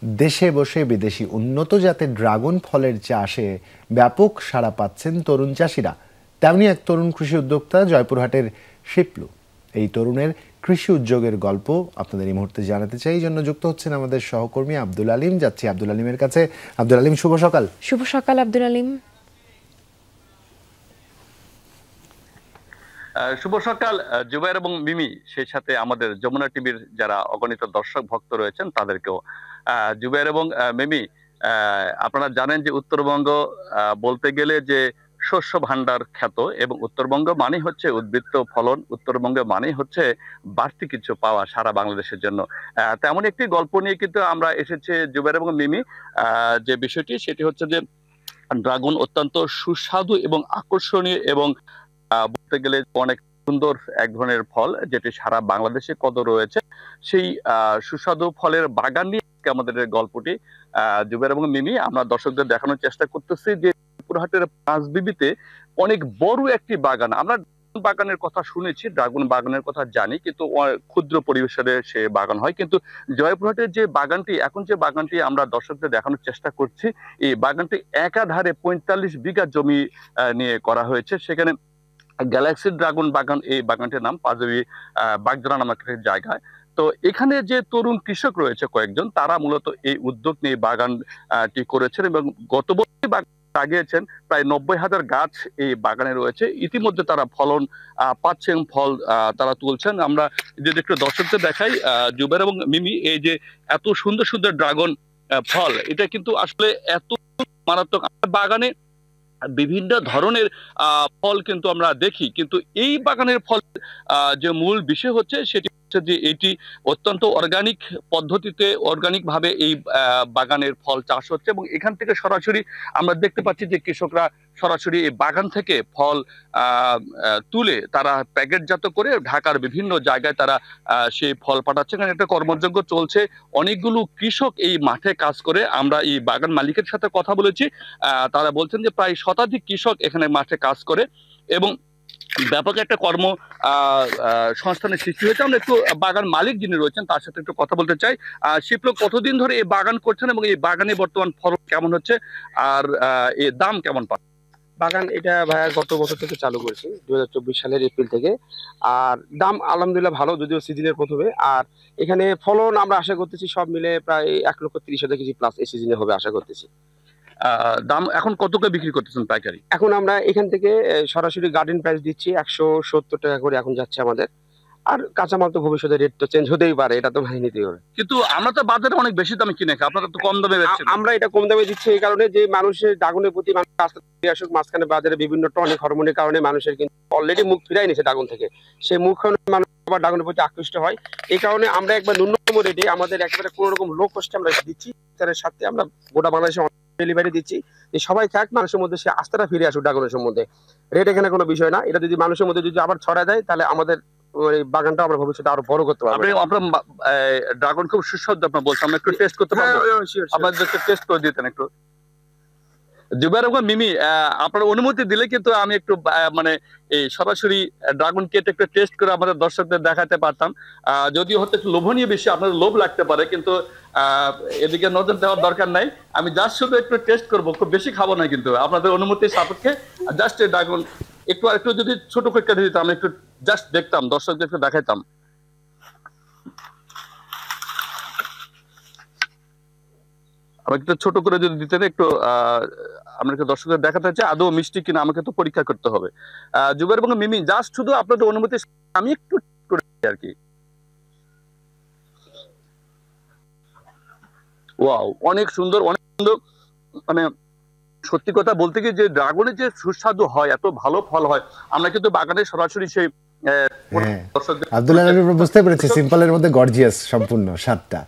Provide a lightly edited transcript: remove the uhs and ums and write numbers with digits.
দেশে বসে বিদেশি উন্নত জাতের ড্রাগন ফলের চাষে ব্যাপক সাড়া পাচ্ছেন তরুণ চাষিরা। তেমনি এক তরুণ কৃষি উদ্যোক্তা জয়পুরহাটের শিপলু। এই তরুণের কৃষি উদ্যোগের গল্প আপনাদের এই মুহূর্তে জানাতে চাই। এই জন্য যুক্ত হচ্ছেন আমাদের সহকর্মী আব্দুল আলিম। যাচ্ছি আব্দুল আলিমের কাছে। আব্দুল আলিম, শুভ সকাল। শুভ সকাল আব্দুল আলিম। শুভ সকাল জুবাইর এবং মিমি, সেই সাথে আমাদের যমুনা টিভির যারা অগণিত দর্শক ভক্ত রয়েছেন তাদেরকেও। জুবাইর এবং মিমি, আপনারা জানেন যে উত্তরবঙ্গ বলতে গেলে যে শস্য ভান্ডার খ্যাত, এবং উত্তরবঙ্গ মানে হচ্ছে উদ্বৃত্ত ফলন, উত্তরবঙ্গ মানে হচ্ছে বাড়তি কিছু পাওয়া সারা বাংলাদেশের জন্য। তেমন একটি গল্প নিয়ে কিন্তু আমরা এসেছি জুবাইর এবং মিমি। যে বিষয়টি সেটি হচ্ছে যে ড্রাগন অত্যন্ত সুস্বাদু এবং আকর্ষণীয় এবং বলতে গেলে অনেক সুন্দর এক ধরনের ফল, যেটি সারা বাংলাদেশে কদর রয়েছে। সেই সুস্বাদু ফলের বাগান নিয়ে আমাদের গল্পটি জুবাইর এবং মিমি। আমরা দর্শকদের দেখানোর চেষ্টা করতেছি যে জয়পুরহাটের পাঁচবিবিতে অনেক বড় একটি বাগান। আমরা বাগানের কথা শুনেছি, ড্রাগন বাগানের কথা জানি, কিন্তু ক্ষুদ্র পরিবেশে সে বাগান হয়। কিন্তু জয়পুরহাটের যে বাগানটি, এখন যে বাগানটি আমরা দর্শকদের দেখানোর চেষ্টা করছি, এই বাগানটি একাধারে 45 বিঘা জমি নিয়ে করা হয়েছে। সেখানে গ্যালাক্সি ড্রাগন বাগান, এই বাগানটির নাম পাঁচবিবি বাগদানা নামক একটি জায়গায়। তো এখানে যে তরুণ কৃষক রয়েছে কয়েকজন, তারা মূলত এই উদ্যোগ নিয়ে বাগানটি করেছেন এবং গত বছর বাগান লাগিয়েছেন। প্রায় 90,000 গাছ এই বাগানে রয়েছে। ইতিমধ্যে তারা ফলন পাচ্ছেন, ফল তারা তুলছেন। আমরা যদি একটু দর্শকদের দেখাই জুবাইর এবং মিমি, এই যে এত সুন্দর সুন্দর ড্রাগন ফল, এটা কিন্তু আসলে এত মারাত্মক। বাগানে বিভিন্ন ধরনের ফল কিন্তু আমরা দেখি, কিন্তু এই বাগানের ফল যে মূল বিষয় হচ্ছে সেটি হচ্ছে যে এটি অত্যন্ত অর্গানিক পদ্ধতিতে, অর্গানিক ভাবে এই বাগানের ফল চাষ হচ্ছে, এবং এখান থেকে সরাসরি আমরা দেখতে পাচ্ছি যে কৃষকরা সরাসরি এই বাগান থেকে ফল তুলে তারা প্যাকেটজাত করে ঢাকার বিভিন্ন জায়গায় তারা সেই ফল পাঠাচ্ছে। এখানে একটা কর্মযজ্ঞ চলছে, অনেকগুলো কৃষক এই মাঠে কাজ করে। আমরা এই বাগান মালিকের সাথে কথা বলেছি, তারা বলছেন যে প্রায় শতাধিক কৃষক এখানে মাঠে কাজ করে এবং ব্যাপক একটা কর্ম সংস্থানের সৃষ্টি হয়েছে। আমরা একটু বাগান মালিক যিনি রয়েছেন তার সাথে একটু কথা বলতে চাই। শিপলু, কতদিন ধরে এই বাগান করছেন এবং এই বাগানে বর্তমান ফলন কেমন হচ্ছে আর এর দাম কেমন পান? বাগান এটা ভাইয়া গত বছর থেকে চালু করেছি, 2024 সালের এপ্রিল থেকে। আর দাম আলহামদুলিল্লাহ ভালো, যদিও সিজনের প্রথমে। আর এখানে ফলন আমরা আশা করতেছি সব মিলে প্রায় 1,30,000 কেজি প্লাস এই সিজনে হবে আশা করতেছি। দাম এখন কত করে বিক্রি করতেছেন পাইকারি? এখন আমরা এখান থেকে সরাসরি গার্ডেন প্রাইস দিচ্ছি 170 টাকা করে এখন যাচ্ছে আমাদের। আর কাঁচামাল তো ভবিষ্যতে রেট তো চেঞ্জ হতেই পারে, এটা তো মানিয়ে নিতেই হবে। কিন্তু আমরা তো বাজারে অনেক বেশি দামে কিনে খাই, আপনারা তো কম দামে বেচছেন। আমরা এটা কম দামে দিচ্ছি এই কারণে যে মানুষের ড্রাগনের প্রতি মানুষ আস্থা ফিরে আসুক। মাঝখানে বাজারে বিভিন্ন টনিক হরমোনের কারণে মানুষের কিন্তু অলরেডি মুখ ফিরাই নিছে ড্রাগন থেকে, সেই মুখ মানুষ আবার ড্রাগনের প্রতি আকৃষ্ট হয়। এই কারণে আমরা একবার ন্যূনতম রেটে আমাদের একেবারে কোনো রকম লো কস্টে আমরা দিচ্ছি। তার সাথে আমরা গোটা বাংলাদেশে ডেলিভারি দিচ্ছি, যে সবাই থাক মানুষের মধ্যে সে আস্থাটা ফিরে আসুক ড্রাগনের সম্বন্ধে। রেট এখানে কোনো বিষয় না, এটা যদি মানুষের মধ্যে যদি আবার ছড়া যায় তাহলে আমাদের ওই বাগানটা আমরা ভবিষ্যতে আরো বড় করতে পারবো। আপনার ড্রাগন খুব সুস্বাদু আপনার বলছেন, আমরা একটু টেস্ট করতে পারবো? আমাদেরকে টেস্ট করে দিতেন একটু। জুবাইর এবং মিমি, আপনার অনুমতি দিলে কিন্তু আমি একটু মানে এই সরাসরি ড্রাগন কেটে একটু টেস্ট করে আমাদের দর্শকদের দেখাতে পারতাম। যদিও হতে একটু লোভনীয় বিষয়, আপনাদের লোভ লাগতে পারে, কিন্তু এদিকে নজর দেওয়ার দরকার নাই। আমি জাস্ট শুধু একটু টেস্ট করবো, খুব বেশি খাবো না, কিন্তু আপনাদের অনুমতির সাপেক্ষে জাস্ট ড্রাগন একটু যদি ছোট করে কেটে দিতাম, একটু জাস্ট দেখতাম, দর্শকদেরকে দেখাইতাম। আমাকে একটু ছোট করে যদি দিতেন, একটু আমরা একটু দর্শকদের দেখাতে চাই আদৌ মিষ্টি কিনা, আমাকে তো পরীক্ষা করতে হবে। জুবাইর এবং মিমি, জাস্ট শুধু আপনাদের অনুমতি আমি একটু করে আর কি। ওয়াও, অনেক সুন্দর, অনেক সুন্দর। মানে সত্যি কথা বলতে কি, যে ড্রাগনের যে সুস্বাদু হয়, এত ভালো ফল হয়, আমরা কিন্তু বাগানে সরাসরি সেই আব্দুল আলিম বুঝতে পেরেছি, সিম্পলের মধ্যে গর্জিয়াস সম্পূর্ণ স্বাদটা।